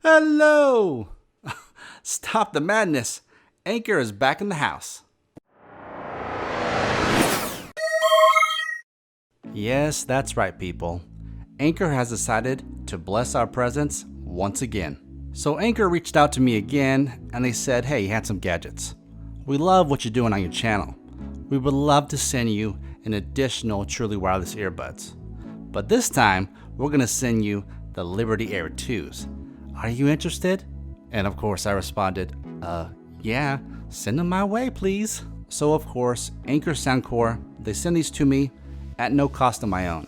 Hello! Stop the madness. Anchor is back in the house. Yes, that's right, people. Anchor has decided to bless our presence once again. So Anchor reached out to me again and they said, hey, Handsome Gadgets, we love what you're doing on your channel. We would love to send you an additional truly wireless earbuds. But this time, we're going to send you the Liberty Air 2s. Are you interested? And of course I responded, yeah, send them my way, please. So of course, Anchor Soundcore, they send these to me at no cost of my own.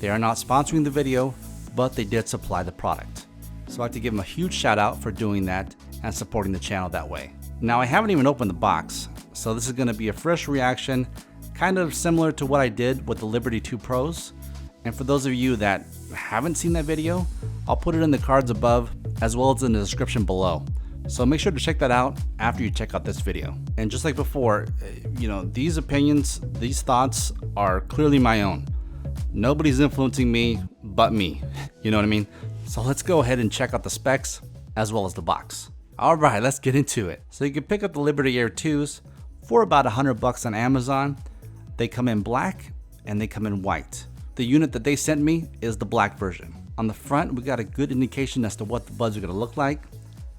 They are not sponsoring the video, but they did supply the product. So I'd like to give them a huge shout out for doing that and supporting the channel that way. Now I haven't even opened the box, so this is going to be a fresh reaction, kind of similar to what I did with the Liberty 2 Pros. And for those of you that haven't seen that video, I'll put it in the cards above as well as in the description below. So make sure to check that out after you check out this video. And just like before, these opinions, these thoughts are clearly my own. Nobody's influencing me but me. You know what I mean? So let's go ahead and check out the specs as well as the box. All right, let's get into it. So you can pick up the Liberty Air 2s for about $100 on Amazon. They come in black and they come in white. The unit that they sent me is the black version. On the front, we got a good indication as to what the buds are gonna look like.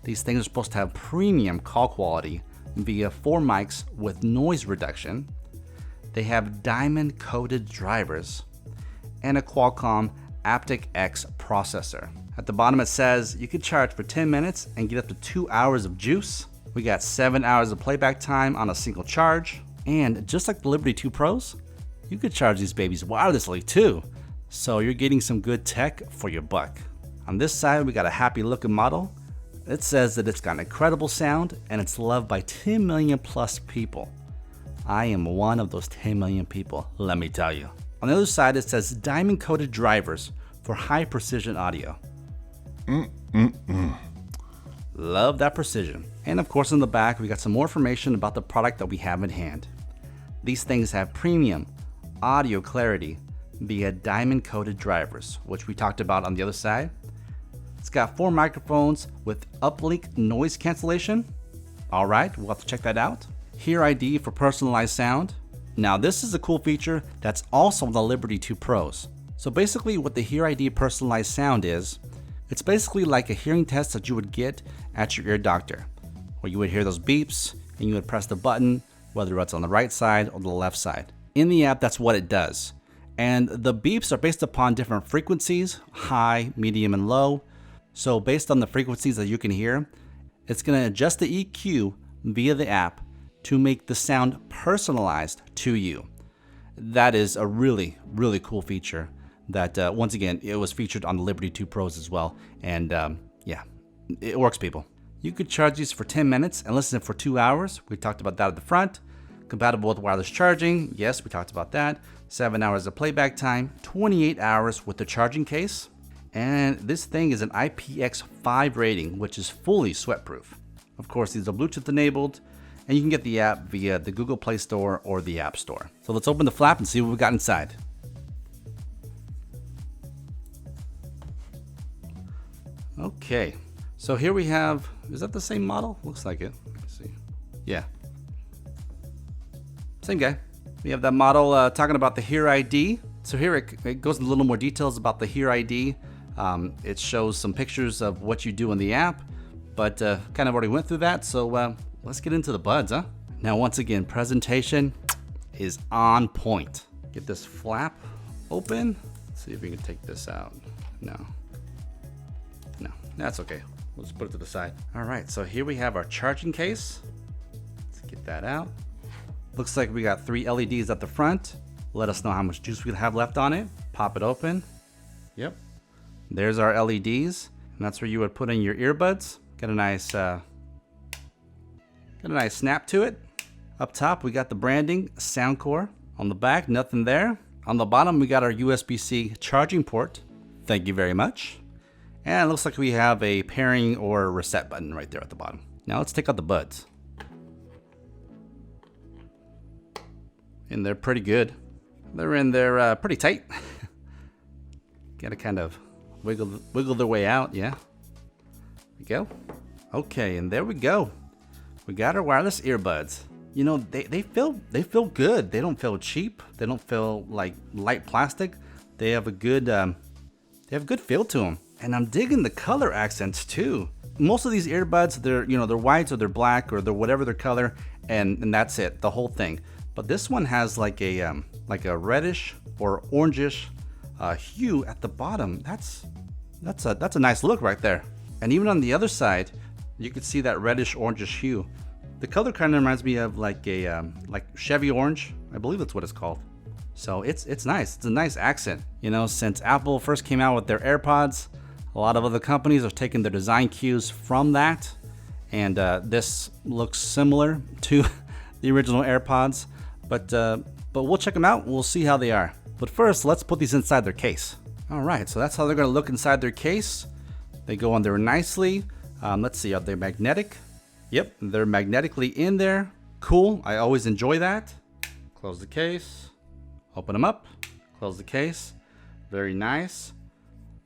These things are supposed to have premium call quality via 4 mics with noise reduction. They have diamond coated drivers and a Qualcomm aptX processor. At the bottom it says you can charge for 10 minutes and get up to 2 hours of juice. We got 7 hours of playback time on a single charge. And just like the Liberty 2 Pros, you could charge these babies wirelessly too. So you're getting some good tech for your buck. On this side, we got a happy looking model. It says that it's got an incredible sound and it's loved by 10 million plus people. I am one of those 10 million people, let me tell you. On the other side, it says diamond coated drivers for high precision audio. Love that precision. And of course, in the back, we got some more information about the product that we have in hand. These things have premium audio clarity via diamond coated drivers, which we talked about on the other side. It's got 4 microphones with uplink noise cancellation. All right, we'll have to check that out. Hear ID for personalized sound. Now this is a cool feature that's also on the Liberty 2 Pros. So basically what the Hear ID personalized sound is, it's basically like a hearing test that you would get at your ear doctor, where you would hear those beeps and you would press the button, whether it's on the right side or the left side. In the app, that's what it does. And the beeps are based upon different frequencies, high, medium, and low. So based on the frequencies that you can hear, it's going to adjust the EQ via the app to make the sound personalized to you. That is a really, really cool feature that, once again, it was featured on the Liberty 2 Pros as well. And yeah, it works, people. You could charge these for 10 minutes and listen for 2 hours. We talked about that at the front. Compatible with wireless charging. Yes, we talked about that. 7 hours of playback time, 28 hours with the charging case. And this thing is an IPX5 rating, which is fully sweatproof. Of course, these are Bluetooth enabled, and you can get the app via the Google Play Store or the App Store. So let's open the flap and see what we got inside. Okay, so here we have, is that the same model? Looks like it. Let's see. Yeah. Same guy. We have that model talking about the Hear ID. So here it goes into a little more details about the Hear ID. It shows some pictures of what you do in the app, but kind of already went through that. So let's get into the buds, huh? Now, once again, presentation is on point. Get this flap open. Let's see if we can take this out. No, that's okay. We'll just put it to the side. All right, so here we have our charging case. Let's get that out. Looks like we got 3 LEDs at the front. Let us know how much juice we have left on it. Pop it open. Yep. There's our LEDs, and that's where you would put in your earbuds. Get a nice snap to it. Up top, we got the branding, Soundcore. On the back, nothing there. On the bottom, we got our USB-C charging port. Thank you very much. And it looks like we have a pairing or reset button right there at the bottom. Now let's take out the buds. And they're pretty good. They're in there pretty tight. Gotta kind of wiggle their way out, yeah. we go. Okay, and there we go. We got our wireless earbuds. You know, they feel good. They don't feel cheap. They don't feel like light plastic. They have a good feel to them. And I'm digging the color accents too. Most of these earbuds, they're white or they're black or they're whatever their color, and that's it, the whole thing. But this one has like a reddish or orangish hue at the bottom. That's a nice look right there. And even on the other side, you can see that reddish orangish hue. The color kind of reminds me of like a like Chevy orange. I believe that's what it's called. So it's nice. It's a nice accent. You know, since Apple first came out with their AirPods, a lot of other companies have taken their design cues from that, and this looks similar to the original AirPods. But we'll check them out. We'll see how they are. But first, let's put these inside their case. All right, so that's how they're gonna look inside their case. They go on there nicely. Let's see, are they magnetic? Yep, they're magnetically in there. Cool, I always enjoy that. Close the case, open them up, close the case. Very nice.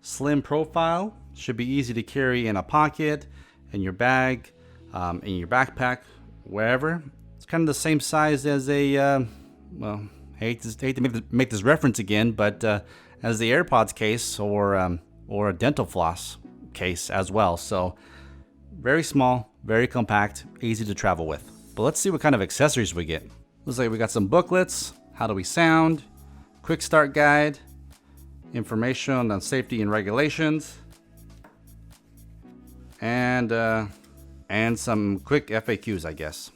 Slim profile, should be easy to carry in a pocket, in your bag, in your backpack, wherever. It's kind of the same size as a, well, hate to make this reference again, but as the AirPods case or a dental floss case as well. So very small, very compact, easy to travel with. But let's see what kind of accessories we get. Looks like we got some booklets, how do we sound, quick start guide, information on safety and regulations, and some quick FAQs, I guess.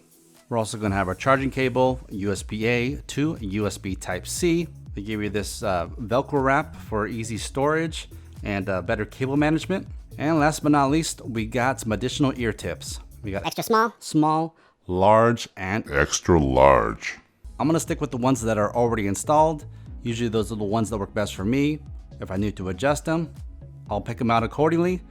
We're also going to have our charging cable, USB-A to USB Type-C. They give you this Velcro wrap for easy storage and better cable management. And last but not least, we got some additional ear tips. We got extra small, small, large, and extra large. I'm gonna stick with the ones that are already installed. Usually those are the ones that work best for me. If I need to adjust them, I'll pick them out accordingly.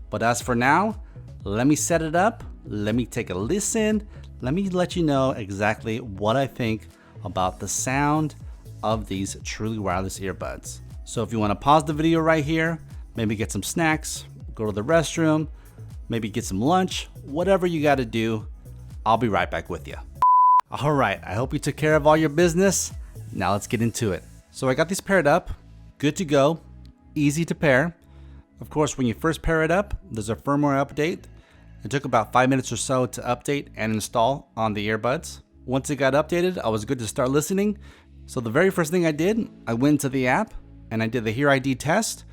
But as for now, let me set it up. Let me take a listen. Let me let you know exactly what I think about the sound of these truly wireless earbuds. So if you want to pause the video right here, maybe get some snacks, go to the restroom, maybe get some lunch, whatever you got to do, I'll be right back with you. All right, I hope you took care of all your business. Now let's get into it. So I got these paired up, good to go, easy to pair. Of course, when you first pair it up, there's a firmware update. It took about 5 minutes or so to update and install on the earbuds. Once it got updated, I was good to start listening. So the very first thing I did, I went to the app and I did the Hear ID test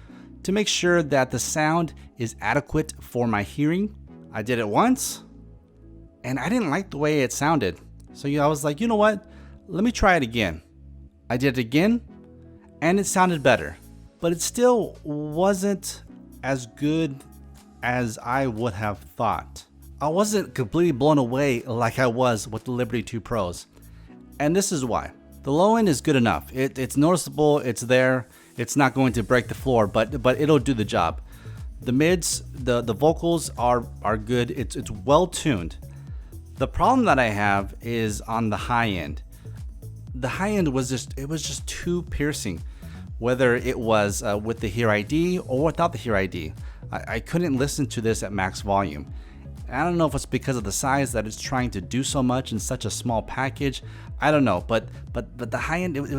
to make sure that the sound is adequate for my hearing. I did it once and I didn't like the way it sounded. So I was like, you know what? Let me try it again. I did it again and it sounded better, but it still wasn't as good as I would have thought. I wasn't completely blown away like I was with the Liberty 2 Pros. And this is why. The low end is good enough. It's noticeable, it's there. It's not going to break the floor, but it'll do the job. The mids, the vocals are good. It's well tuned. The problem that I have is on the high end. The high end was just too piercing, whether it was with the Hear ID or without the Hear ID. I couldn't listen to this at max volume. I don't know if it's because of the size that it's trying to do so much in such a small package. I don't know, but the high end, it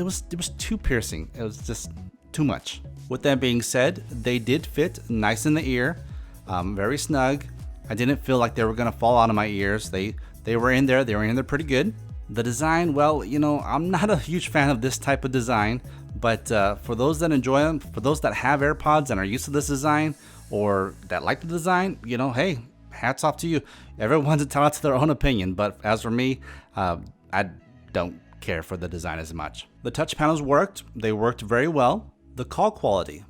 was too piercing. It was just too much. With that being said, they did fit nice in the ear, very snug. I didn't feel like they were gonna fall out of my ears. They were in there. They were in there pretty good. The design, well, I'm not a huge fan of this type of design, but for those that enjoy them, for those that have AirPods and are used to this design, or that like the design, hey, hats off to you. Everyone's entitled to their own opinion, but as for me, I don't care for the design as much. The touch panels worked. They worked very well. The call quality.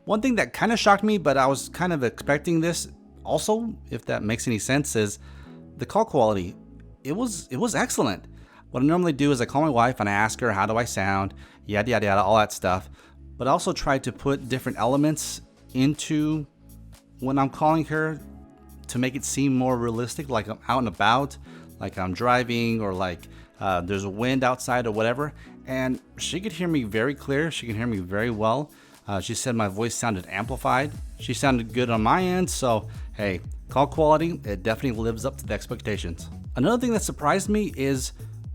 One thing that kind of shocked me, but I was kind of expecting this also, if that makes any sense, is the call quality. It was excellent. What I normally do is I call my wife and I ask her, how do I sound? Yada, yada, yada, all that stuff. But I also try to put different elements into when I'm calling her to make it seem more realistic, like I'm out and about, like I'm driving, or like there's a wind outside or whatever. And she could hear me very clear. She can hear me very well. She said my voice sounded amplified. She sounded good on my end, so hey, call quality, it definitely lives up to the expectations. Another thing that surprised me is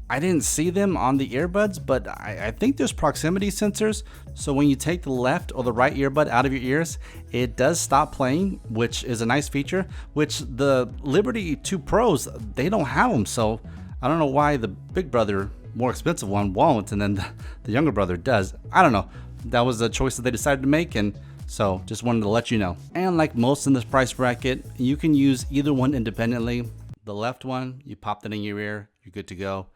I didn't see them on the earbuds, but I think there's proximity sensors. So when you take the left or the right earbud out of your ears, it does stop playing, which is a nice feature, which the Liberty 2 Pros, they don't have them. So I don't know why the big brother, more expensive one, won't, and then the younger brother does. I don't know. That was a choice that they decided to make, and so just wanted to let you know. And like most in this price bracket, you can use either one independently. The left one, you pop it in your ear, you're good to go.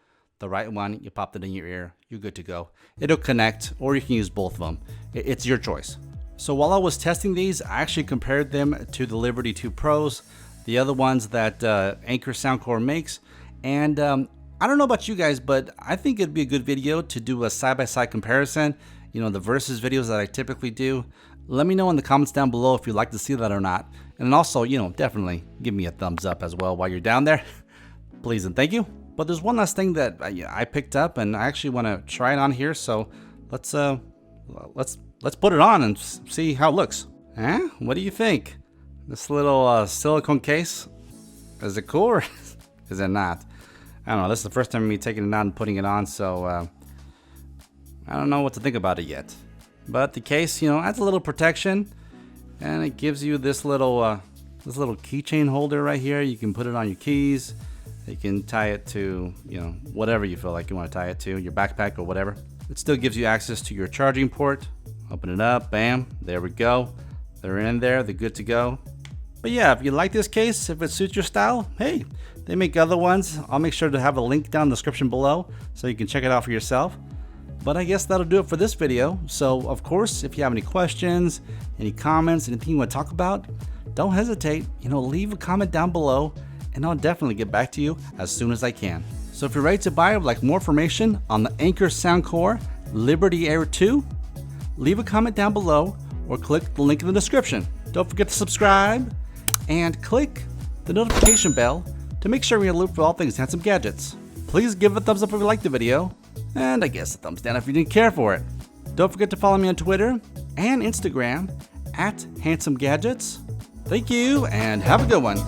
The right one, you pop it in your ear, you're good to go. It'll connect, or you can use both of them. It's your choice. So while I was testing these, I actually compared them to the Liberty 2 Pros, the other ones that Anker Soundcore makes. And I don't know about you guys, but I think it'd be a good video to do a side-by-side comparison. You know, the versus videos that I typically do. Let me know in the comments down below if you'd like to see that or not. And also, you know, definitely give me a thumbs up as well while you're down there. Please and thank you. But there's one last thing that I picked up, and I actually want to try it on here. So let's put it on and see how it looks. Huh? What do you think? This little silicone case, is it cool or is it not? I don't know. This is the first time me taking it out and putting it on, so I don't know what to think about it yet. But the case, you know, adds a little protection, and it gives you this little keychain holder right here. You can put it on your keys. You can tie it to, you know, whatever you feel like you want to tie it to, your backpack or whatever. It still gives you access to your charging port. Open it up, bam, there we go. They're in there, they're good to go. But yeah, if you like this case, if it suits your style, hey, they make other ones. I'll make sure to have a link down in the description below so you can check it out for yourself. But I guess that'll do it for this video. So of course, if you have any questions, any comments, anything you want to talk about, don't hesitate, you know, leave a comment down below and I'll definitely get back to you as soon as I can. So if you're ready to buy or like more information on the Anker Soundcore Liberty Air 2, leave a comment down below or click the link in the description. Don't forget to subscribe and click the notification bell to make sure you're in the loop for all things Handsome Gadgets. Please give a thumbs up if you liked the video, and I guess a thumbs down if you didn't care for it. Don't forget to follow me on Twitter and Instagram @Handsome Gadgets. Thank you and have a good one.